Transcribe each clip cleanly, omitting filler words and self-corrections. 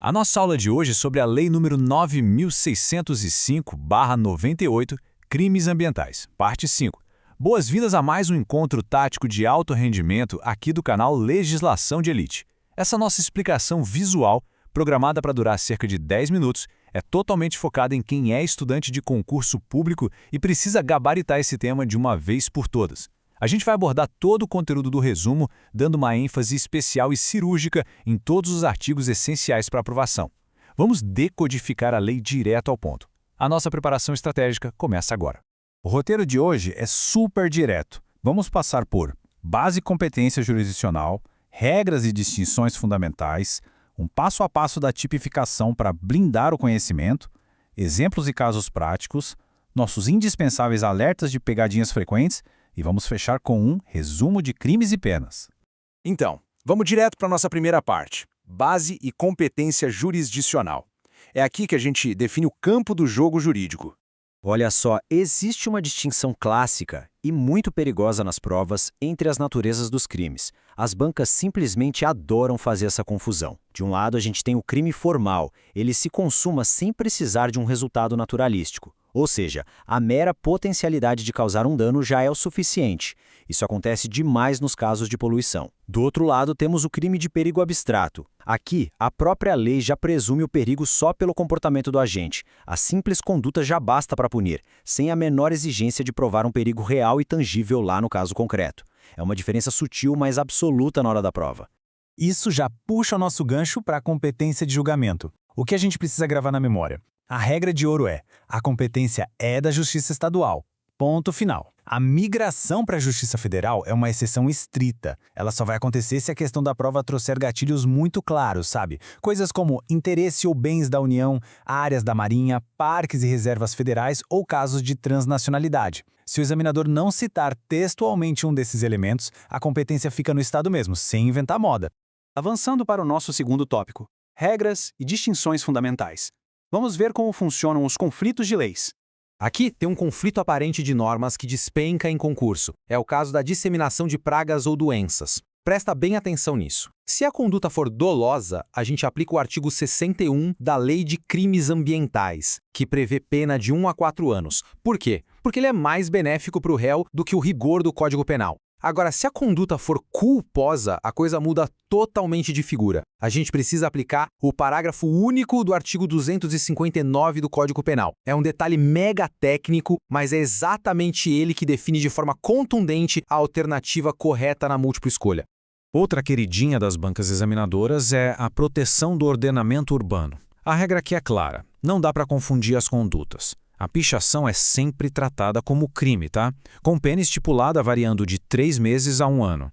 A nossa aula de hoje é sobre a Lei nº 9.605/98, Crimes Ambientais, parte 5. Boas-vindas a mais um encontro tático de alto rendimento aqui do canal Legislação de Elite. Essa nossa explicação visual, programada para durar cerca de 10 minutos, é totalmente focada em quem é estudante de concurso público e precisa gabaritar esse tema de uma vez por todas. A gente vai abordar todo o conteúdo do resumo, dando uma ênfase especial e cirúrgica em todos os artigos essenciais para aprovação. Vamos decodificar a lei direto ao ponto. A nossa preparação estratégica começa agora. O roteiro de hoje é super direto. Vamos passar por base e competência jurisdicional, regras e distinções fundamentais, um passo a passo da tipificação para blindar o conhecimento, exemplos e casos práticos, nossos indispensáveis alertas de pegadinhas frequentes e vamos fechar com um resumo de crimes e penas. Então, vamos direto para a nossa primeira parte, base e competência jurisdicional. É aqui que a gente define o campo do jogo jurídico. Olha só, existe uma distinção clássica e muito perigosa nas provas entre as naturezas dos crimes. As bancas simplesmente adoram fazer essa confusão. De um lado, a gente tem o crime formal. Ele se consuma sem precisar de um resultado naturalístico. Ou seja, a mera potencialidade de causar um dano já é o suficiente. Isso acontece demais nos casos de poluição. Do outro lado, temos o crime de perigo abstrato. Aqui, a própria lei já presume o perigo só pelo comportamento do agente. A simples conduta já basta para punir, sem a menor exigência de provar um perigo real e tangível lá no caso concreto. É uma diferença sutil, mas absoluta na hora da prova. Isso já puxa o nosso gancho para a competência de julgamento. O que a gente precisa gravar na memória? A regra de ouro é: a competência é da Justiça Estadual. Ponto final. A migração para a Justiça Federal é uma exceção estrita. Ela só vai acontecer se a questão da prova trouxer gatilhos muito claros, sabe? Coisas como interesse ou bens da União, áreas da Marinha, parques e reservas federais ou casos de transnacionalidade. Se o examinador não citar textualmente um desses elementos, a competência fica no Estado mesmo, sem inventar moda. Avançando para o nosso segundo tópico, regras e distinções fundamentais. Vamos ver como funcionam os conflitos de leis. Aqui tem um conflito aparente de normas que despenca em concurso. É o caso da disseminação de pragas ou doenças. Presta bem atenção nisso. Se a conduta for dolosa, a gente aplica o artigo 61 da Lei de Crimes Ambientais, que prevê pena de 1 a 4 anos. Por quê? Porque ele é mais benéfico para o réu do que o rigor do Código Penal. Agora, se a conduta for culposa, a coisa muda totalmente de figura. A gente precisa aplicar o parágrafo único do artigo 259 do Código Penal. É um detalhe mega técnico, mas é exatamente ele que define de forma contundente a alternativa correta na múltipla escolha. Outra queridinha das bancas examinadoras é a proteção do ordenamento urbano. A regra aqui é clara, não dá para confundir as condutas. A pichação é sempre tratada como crime, tá? Com pena estipulada variando de 3 meses a 1 ano.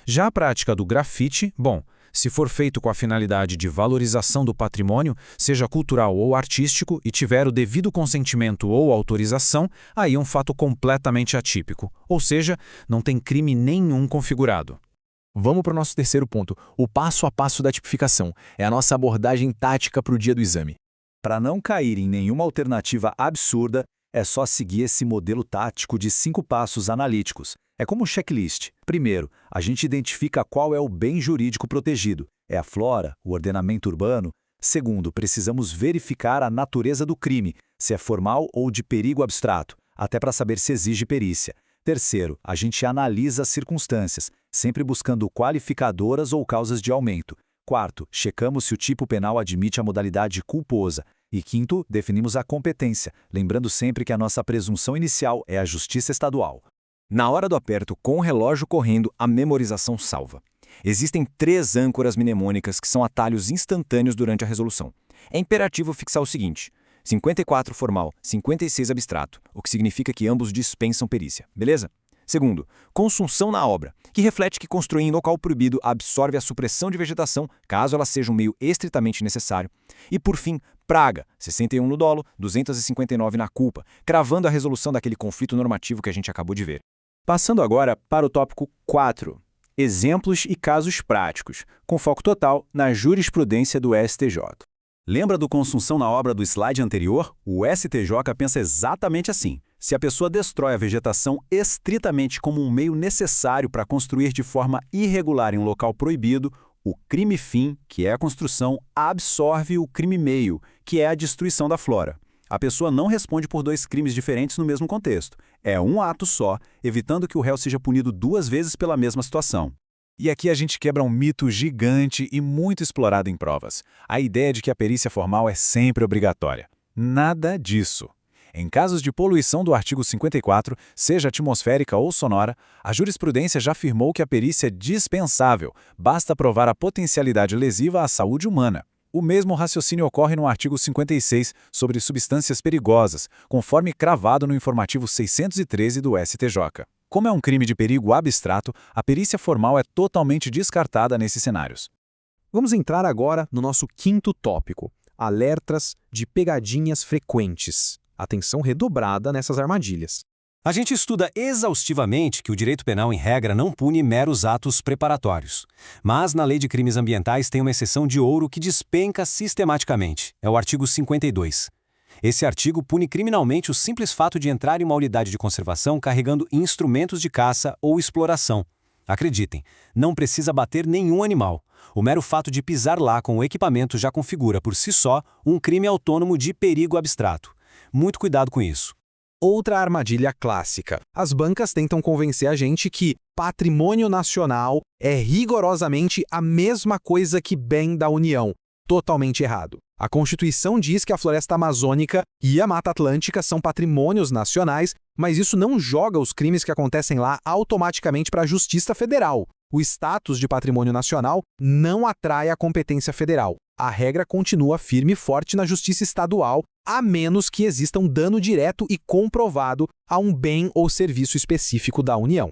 Já a prática do grafite, bom, se for feito com a finalidade de valorização do patrimônio, seja cultural ou artístico, e tiver o devido consentimento ou autorização, aí é um fato completamente atípico, ou seja, não tem crime nenhum configurado. Vamos para o nosso terceiro ponto, o passo a passo da tipificação. É a nossa abordagem tática para o dia do exame. Para não cair em nenhuma alternativa absurda, é só seguir esse modelo tático de 5 passos analíticos. É como um checklist. Primeiro, a gente identifica qual é o bem jurídico protegido. É a flora, o ordenamento urbano. Segundo, precisamos verificar a natureza do crime, se é formal ou de perigo abstrato, até para saber se exige perícia. Terceiro, a gente analisa as circunstâncias, sempre buscando qualificadoras ou causas de aumento. Quarto, checamos se o tipo penal admite a modalidade culposa. E quinto, definimos a competência, lembrando sempre que a nossa presunção inicial é a Justiça Estadual. Na hora do aperto, com o relógio correndo, a memorização salva. Existem 3 âncoras mnemônicas que são atalhos instantâneos durante a resolução. É imperativo fixar o seguinte: 54 formal, 56 abstrato, o que significa que ambos dispensam perícia, beleza? Segundo, consunção na obra, que reflete que construir em local proibido absorve a supressão de vegetação, caso ela seja um meio estritamente necessário. E por fim, praga, 61 no dolo, 259 na culpa, cravando a resolução daquele conflito normativo que a gente acabou de ver. Passando agora para o tópico 4, exemplos e casos práticos, com foco total na jurisprudência do STJ. Lembra do consunção na obra do slide anterior? O STJ pensa exatamente assim. Se a pessoa destrói a vegetação estritamente como um meio necessário para construir de forma irregular em um local proibido, O crime fim, que é a construção, absorve o crime meio, que é a destruição da flora. A pessoa não responde por dois crimes diferentes no mesmo contexto. É um ato só, evitando que o réu seja punido duas vezes pela mesma situação. E aqui a gente quebra um mito gigante e muito explorado em provas. A ideia de que a perícia formal é sempre obrigatória. Nada disso. Em casos de poluição do artigo 54, seja atmosférica ou sonora, a jurisprudência já afirmou que a perícia é dispensável, basta provar a potencialidade lesiva à saúde humana. O mesmo raciocínio ocorre no artigo 56, sobre substâncias perigosas, conforme cravado no informativo 613 do STJ. Como é um crime de perigo abstrato, a perícia formal é totalmente descartada nesses cenários. Vamos entrar agora no nosso quinto tópico: alertas de pegadinhas frequentes. Atenção redobrada nessas armadilhas. A gente estuda exaustivamente que o direito penal, em regra, não pune meros atos preparatórios. Mas na Lei de Crimes Ambientais tem uma exceção de ouro que despenca sistematicamente. É o artigo 52. Esse artigo pune criminalmente o simples fato de entrar em uma unidade de conservação carregando instrumentos de caça ou exploração. Acreditem, não precisa bater nenhum animal. O mero fato de pisar lá com o equipamento já configura por si só um crime autônomo de perigo abstrato. Muito cuidado com isso. Outra armadilha clássica. As bancas tentam convencer a gente que patrimônio nacional é rigorosamente a mesma coisa que bem da União. Totalmente errado. A Constituição diz que a floresta amazônica e a Mata Atlântica são patrimônios nacionais, mas isso não joga os crimes que acontecem lá automaticamente para a Justiça Federal. O status de patrimônio nacional não atrai a competência federal. A regra continua firme e forte na Justiça Estadual, a menos que exista um dano direto e comprovado a um bem ou serviço específico da União.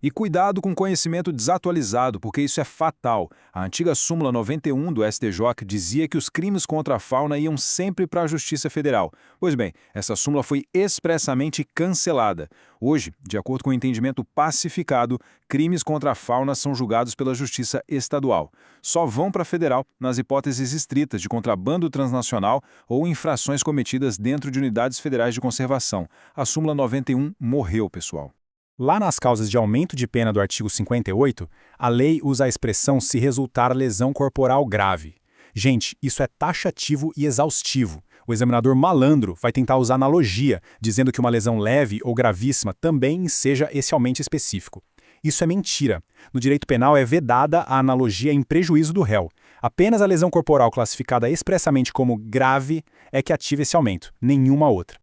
E cuidado com conhecimento desatualizado, porque isso é fatal. A antiga súmula 91 do STJ dizia que os crimes contra a fauna iam sempre para a Justiça Federal. Pois bem, essa súmula foi expressamente cancelada. Hoje, de acordo com o entendimento pacificado, crimes contra a fauna são julgados pela Justiça Estadual. Só vão para a Federal nas hipóteses estritas de contrabando transnacional ou infrações cometidas dentro de unidades federais de conservação. A súmula 91 morreu, pessoal. Lá nas causas de aumento de pena do artigo 58, a lei usa a expressão se resultar lesão corporal grave. Gente, isso é taxativo e exaustivo. O examinador malandro vai tentar usar analogia, dizendo que uma lesão leve ou gravíssima também seja esse aumento específico. Isso é mentira. No direito penal é vedada a analogia em prejuízo do réu. Apenas a lesão corporal classificada expressamente como grave é que ativa esse aumento, nenhuma outra.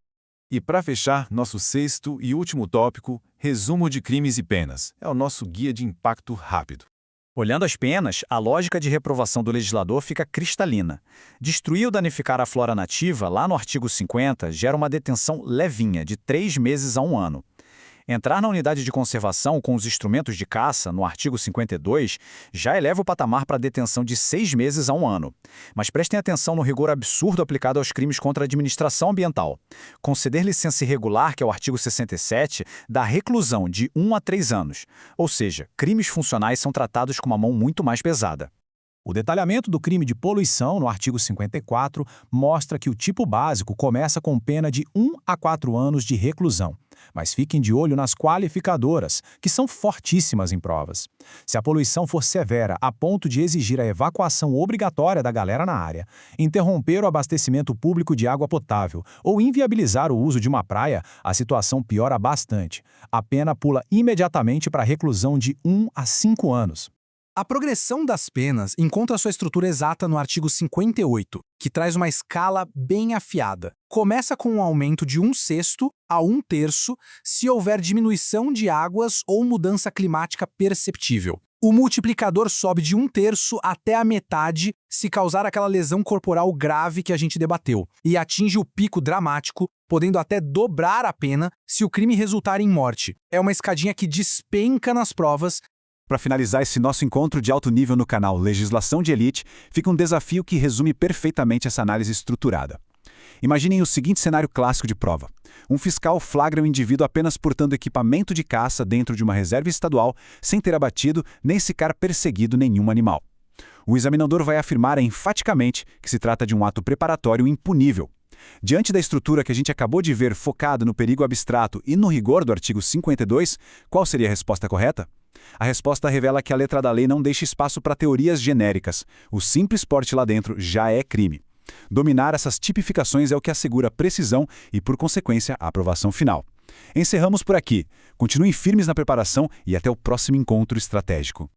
E para fechar, nosso sexto e último tópico, resumo de crimes e penas. É o nosso guia de impacto rápido. Olhando as penas, a lógica de reprovação do legislador fica cristalina. Destruir ou danificar a flora nativa, lá no artigo 50, gera uma detenção levinha, de 3 meses a 1 ano. Entrar na unidade de conservação com os instrumentos de caça, no artigo 52, já eleva o patamar para detenção de 6 meses a 1 ano. Mas prestem atenção no rigor absurdo aplicado aos crimes contra a administração ambiental. Conceder licença irregular, que é o artigo 67, dá reclusão de 1 a 3 anos. Ou seja, crimes funcionais são tratados com uma mão muito mais pesada. O detalhamento do crime de poluição, no artigo 54, mostra que o tipo básico começa com pena de 1 a 4 anos de reclusão. Mas fiquem de olho nas qualificadoras, que são fortíssimas em provas. Se a poluição for severa a ponto de exigir a evacuação obrigatória da galera na área, interromper o abastecimento público de água potável ou inviabilizar o uso de uma praia, a situação piora bastante. A pena pula imediatamente para reclusão de 1 a 5 anos. A progressão das penas encontra sua estrutura exata no artigo 58, que traz uma escala bem afiada. Começa com um aumento de 1/6 a 1/3 se houver diminuição de águas ou mudança climática perceptível. O multiplicador sobe de 1/3 até a metade se causar aquela lesão corporal grave que a gente debateu, e atinge o pico dramático, podendo até dobrar a pena se o crime resultar em morte. É uma escadinha que despenca nas provas. Para finalizar esse nosso encontro de alto nível no canal Legislação de Elite, fica um desafio que resume perfeitamente essa análise estruturada. Imaginem o seguinte cenário clássico de prova. Um fiscal flagra um indivíduo apenas portando equipamento de caça dentro de uma reserva estadual, sem ter abatido nem sequer perseguido nenhum animal. O examinador vai afirmar enfaticamente que se trata de um ato preparatório impunível. Diante da estrutura que a gente acabou de ver focado no perigo abstrato e no rigor do artigo 52, qual seria a resposta correta? A resposta revela que a letra da lei não deixa espaço para teorias genéricas. O simples porte lá dentro já é crime. Dominar essas tipificações é o que assegura precisão e, por consequência, a aprovação final. Encerramos por aqui. Continuem firmes na preparação e até o próximo encontro estratégico.